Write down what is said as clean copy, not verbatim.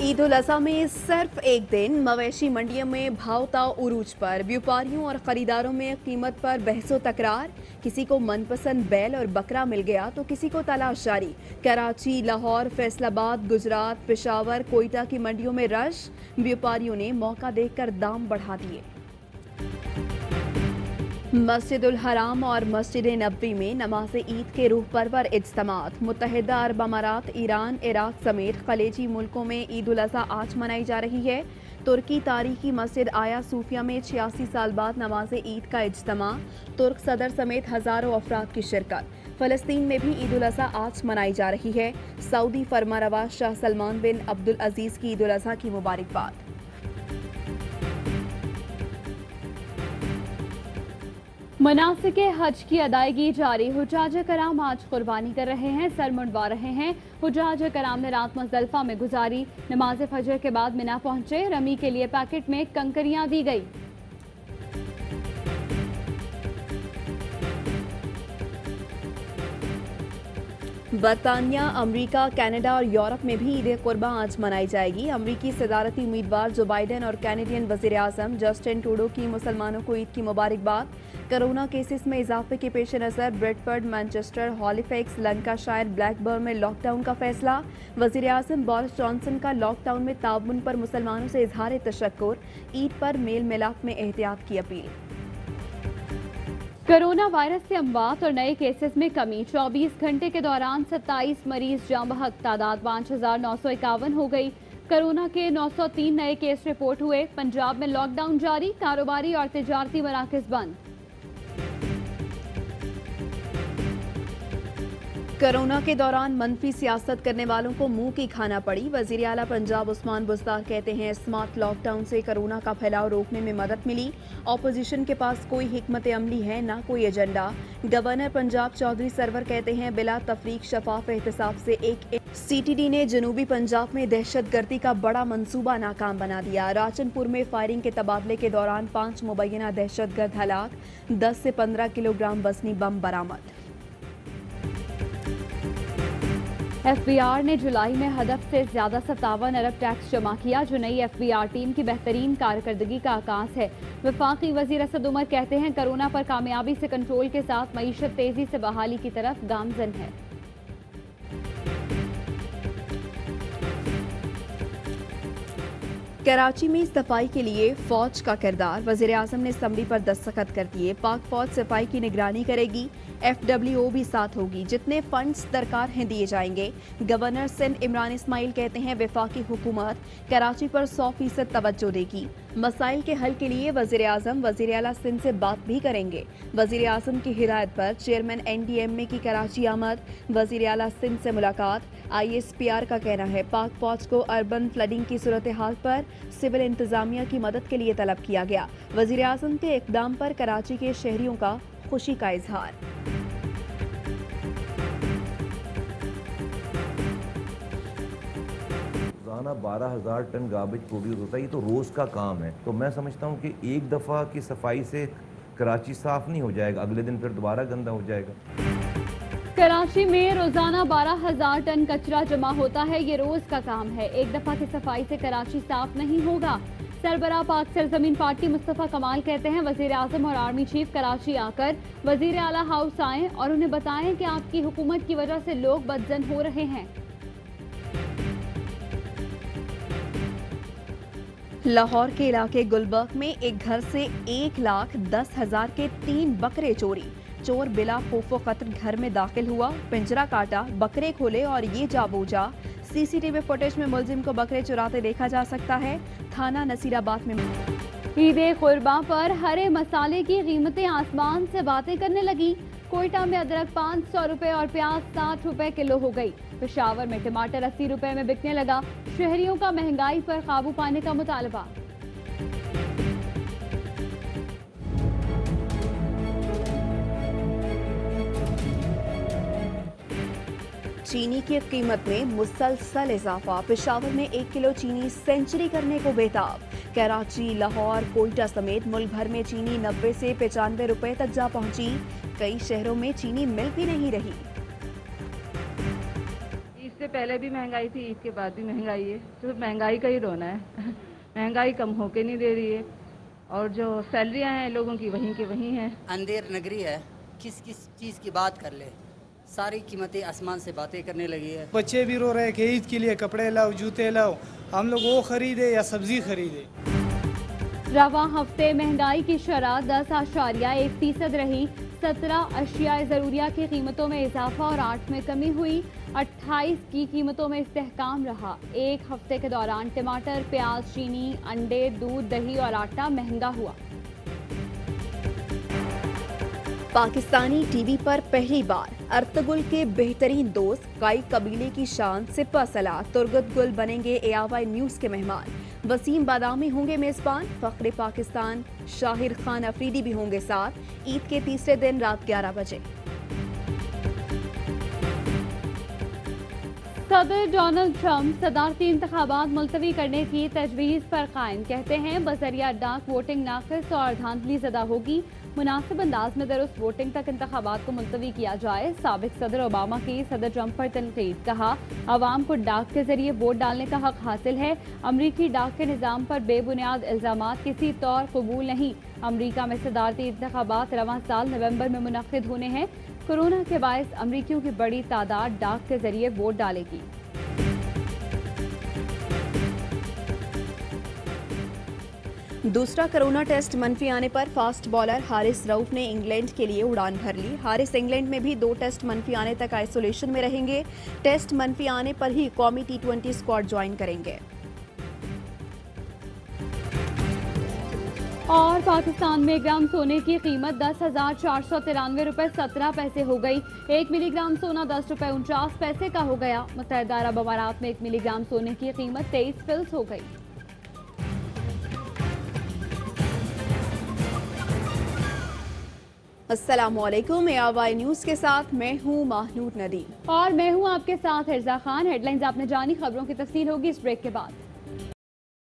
ईद उल अज़हा में सिर्फ एक दिन मवेशी मंडियों में भाव-ताव उरूज पर। व्यापारियों और खरीदारों में कीमत पर बहसो तकरार। किसी को मनपसंद बैल और बकरा मिल गया तो किसी को तलाश जारी। कराची, लाहौर, फैसलाबाद, गुजरात, पेशावर, कोयटा की मंडियों में रश। व्यापारियों ने मौका देखकर दाम बढ़ा दिए। मस्जिदुल हराम और मस्जिद नबवी में नमाज ईद के रूह पर इज्तिमात। मुत्तहिदा अरब अमारात, ईरान, इराक समेत खलेजी मुल्कों में ईद उल अज़हा आज मनाई जा रही है। तुर्की तारीखी मस्जिद आया सूफिया में 86 साल बाद नमाज ईद का इज्तिमा। तुर्क सदर समेत हजारों अफराद की शिरकत। फलस्तीन में भी ईद उल अज़हा आज मनाई जा रही है। सऊदी फरमारवा शाह सलमान बिन अब्दुल अजीज की ईद उल अज़हा की मुबारकबाद। मनासिके हज की अदायगी जारी। हुज्जाज कराम आज कुर्बानी कर रहे हैं, सर मुंडवा रहे हैं। हुज्जाज कराम ने रात मुज़दलिफा में गुजारी। नमाज फजर के बाद मिना पहुंचे। रमी के लिए पैकेट में कंकरियां दी गई। बरतानिया, अमरीका, कनाडा और यूरोप में भी ईद कुर्बा आज मनाई जाएगी। अमरीकी सदारती उम्मीदवार जो बाइडेन और कैनेडियन वज़ीर आज़म जस्टिन ट्रूडो की मुसलमानों को ईद की मुबारकबाद। कोरोना केसेस में इजाफे के पेश नज़र ब्रेडफर्ड, मैनचेस्टर, हॉलीफैक्स, लंकाशायर, ब्लैकबर्न में लॉकडाउन का फैसला। वज़ीर आज़म बोरिस जॉनसन का लॉकडाउन में ताउन पर मुसलमानों से इजहार तशक्कुर। ईद पर मेल मिलाप में एहतियात की अपील। कोरोना वायरस से अमवात और नए केसेस में कमी। 24 घंटे के दौरान 27 मरीज जाँ बहक। तादाद 5951 हो गई। कोरोना के 903 नए केस रिपोर्ट हुए। पंजाब में लॉकडाउन जारी। कारोबारी और तिजारती मराकज बंद। कोरोना के दौरान मनफी सियासत करने वालों को मुंह की खाना पड़ी। वजीर आला पंजाब उस्मान बुज़दार कहते हैं स्मार्ट लॉकडाउन से कोरोना का फैलाव रोकने में मदद मिली। ऑपोजिशन के पास कोई हिकमत अमली है ना कोई एजेंडा। गवर्नर पंजाब चौधरी सरवर कहते हैं बिला तफरीक शफाफ एहतसाब से एक CTD ने जनूबी पंजाब में दहशतगर्दी का बड़ा मंसूबा नाकाम बना दिया। राचनपुर में फायरिंग के तबादले के दौरान 5 मुबैना दहशतगर्द हलाक। 10 से 15 किलोग्राम वजनी बम बरामद। FBR ने जुलाई में हदफ से ज्यादा 57 अरब टैक्स जमा किया, जो नई FBR टीम की बेहतरीन कारकर्दगी का आगाज है। वफाकी वजीर असद उमर कहते हैं कोरोना पर कामयाबी से कंट्रोल के साथ मईशत तेजी से बहाली की तरफ गामजन है। कराची में सफाई के लिए फौज का किरदार। वजीर आजम ने असम्बली पर दस्तखत कर दिए। पाक फौज सफाई की निगरानी करेगी। FWO भी साथ होगी। जितने फंड्स दरकार हैं दिए जाएंगे। गवर्नर सिंध इमरान इस्माइल कहते हैं वफाकी हुकूमत कराची पर 100% तवज्जो देगी। मसाइल के हल के लिए वजीर आजम वजीर आला सिंध से बात भी करेंगे। वजीर आजम की हिदायत पर चेयरमैन NDMA की कराची आमद। वजीर आला सिंध से मुलाकात। ISPR का कहना है पाक फौज को अर्बन फ्लडिंग की सूरत हाल पर सिविल इंतजामिया की मदद के लिए तलब किया गया। वजीर आजम के इकदाम पर कराची के शहरियों का खुशी का इजहार। रोजाना 12,000 टन गार्बेज प्रोड्यूस होता है। ये तो रोज का काम है। तो मैं समझता हूँ कि एक दफा की सफाई से कराची साफ नहीं हो जाएगा, अगले दिन फिर दोबारा गंदा हो जाएगा। कराची में रोजाना 12,000 टन कचरा जमा होता है। ये रोज का काम है। एक दफा की सफाई से कराची साफ नहीं होगा। सरबराह पाक सरजमीन पार्टी मुस्तफा कमाल कहते हैं वजीर आजम और आर्मी चीफ कराची आकर वजीर आला हाउस आएं और उन्हें बताएं कि आपकी हुकूमत की वजह से लोग बदजन हो रहे हैं। लाहौर के इलाके गुलबर्ग में एक घर से 1,10,000 के 3 बकरे चोरी। चोर बिला खौफो खतर घर में दाखिल हुआ, पिंजरा काटा, बकरे खोले और ये जा बूझा। CCTV फुटेज में मुलजिम को बकरे चुराते देखा जा सकता है। थाना नसीराबाद में ईद कुर्बां पर हरे मसाले की कीमतें आसमान से बातें करने लगी। कोयटा में अदरक 500 रुपए और प्याज 60 रुपए किलो हो गई। पेशावर में टमाटर 80 रुपए में बिकने लगा। शहरियों का महंगाई पर काबू पाने का मुतालबा। चीनी की कीमत में मुसलसल इजाफा। पेशावर में 1 किलो चीनी सेंचुरी करने को बेताब। कराची, लाहौर, कोयटा समेत मुल्क भर में चीनी 90 से 95 रुपए तक जा पहुंची। कई शहरों में चीनी मिल भी नहीं रही। इससे पहले भी महंगाई थी, ईद के बाद भी महंगाई है, तो महंगाई का ही रोना है। महंगाई कम होके नहीं दे रही है और जो सैलरियां हैं लोगों की वहीं हैं। अंधेर नगरी है, किस किस चीज़ की बात कर ले, सारी कीमतें आसमान से बातें करने लगी है। बच्चे भी रो रहे हैं कि ईद के लिए कपड़े लाओ, जूते लाओ, हम लोग वो खरीदे या सब्जी खरीदे। रवां हफ्ते महंगाई की शरह 10.1% रही। 17 अशियाए ज़रूरिया की कीमतों में इजाफा और 8 में कमी हुई। 28 की कीमतों में इस्तेहकाम रहा। एक हफ्ते के दौरान टमाटर, प्याज, चीनी, अंडे, दूध, दही और आटा महंगा हुआ। पाकिस्तानी टीवी पर पहली बार अर्तुगरुल के बेहतरीन दोस्त काई कबीले की शान सिपा सलाह तुर्गत गुल बनेंगे ARY न्यूज के मेहमान। वसीम बादामी होंगे मेजबान। फख्रे पाकिस्तान शाहिर खान अफरीदी भी होंगे साथ। ईद के तीसरे दिन रात 11 बजे। सदर डोनाल्ड ट्रंप सदारती इंतखाबात मुलतवी करने की तजवीज़ पर कायम। कहते हैं बजरिया डाक वोटिंग नाक़िस और धांधली ज़दा होगी। मुनासिब अंदाज में दुरुस्त वोटिंग तक इंतखाबात को मुलतवी किया जाए। साबिक सदर ओबामा की सदर ट्रंप पर तनकीद। कहा आवाम को डाक के जरिए वोट डालने का हक हासिल है। अमरीकी डाक के निज़ाम पर बेबुनियाद इल्ज़ामात किसी तौर कबूल नहीं। अमरीका में सदारती इंतखाबात रवां साल नवंबर में मुनक्किद होने हैं। कोरोना के बायस अमरीकियों की बड़ी तादाद डाक के जरिए वोट डालेगी। दूसरा कोरोना टेस्ट मनफी आने पर फास्ट बॉलर हारिस रऊफ ने इंग्लैंड के लिए उड़ान भर ली। हारिस इंग्लैंड में भी 2 टेस्ट मनफी आने तक आइसोलेशन में रहेंगे। टेस्ट मनफी आने पर ही कौमी T20 स्क्वाड ज्वाइन करेंगे। और पाकिस्तान में ग्राम सोने की कीमत 10,493 रुपए 17 पैसे हो गई। 1 मिलीग्राम सोना 10 रुपए 49 पैसे का हो गया। मुत्तहिदा अरब अमारात में 1 मिलीग्राम सोने की कीमत 23 फिल्स हो गई। अस्सलामुअलैकुम, ARY न्यूज के साथ मैं हूँ माहनूद नदीम और मैं हूँ आपके साथ हिरजा खान। हेडलाइंस आपने जानी, खबरों की तफसील होगी इस ब्रेक के बाद।